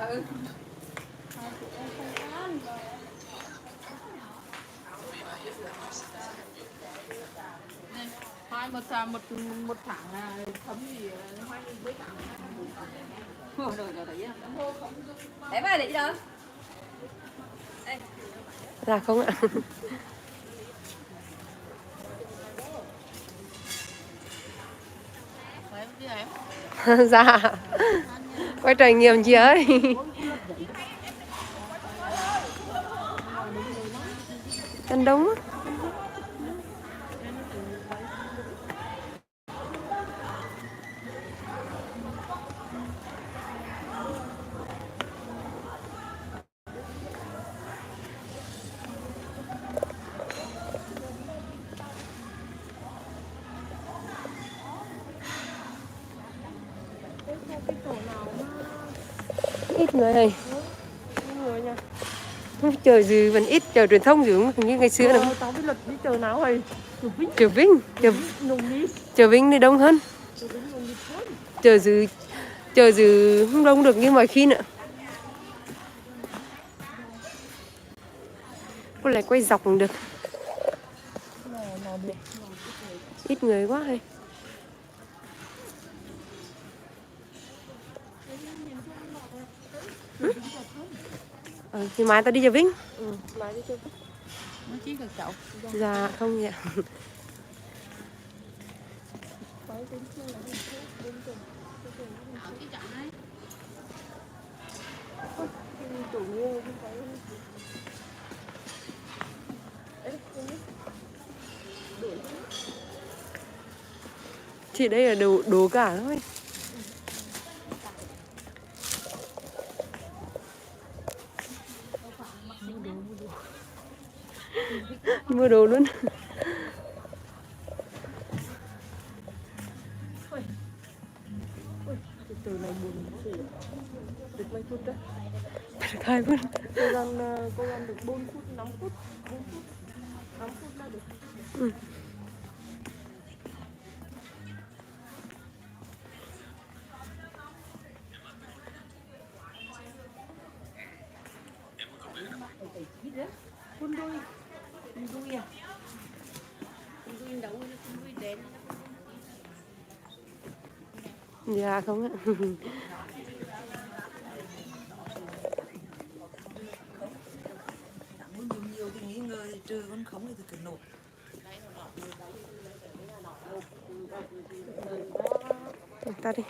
Hai một tháng là thấm gì hai mấy tháng. Rồi thấy em ơi để đâu? Dạ không ạ. Dạ. Quay trải nghiệm chị ơi. Chân đông á. Ít người này. Chợ gì vẫn ít, chợ truyền thông giống như ngày xưa nữa. Tao biết lịch đi chợ nào rồi? Chợ Vinh, chợ Vinh thì đông hơn. Chợ gì không đông được như mọi khi nữa. Có lại quay dọc được. Ít người quá hay. Thì mai tao đi chợ Vinh. Mai đi chợ Vinh. Nó chỉ được chậu. Dạ không dạ. Chị đây là đồ cả thôi. Mua đồ luôn. Từ này buồn được mấy phút đấy? Được 2 phút. Cô ăn được 4 phút, 5 phút, 4 phút, 5 phút là được. Con đuôi à? Con đuôi nấu với con đuôi đen. Dạ không ạ. Nhiều thì nghỉ ngơi trừ con không thì cứ nộp. Ta đi.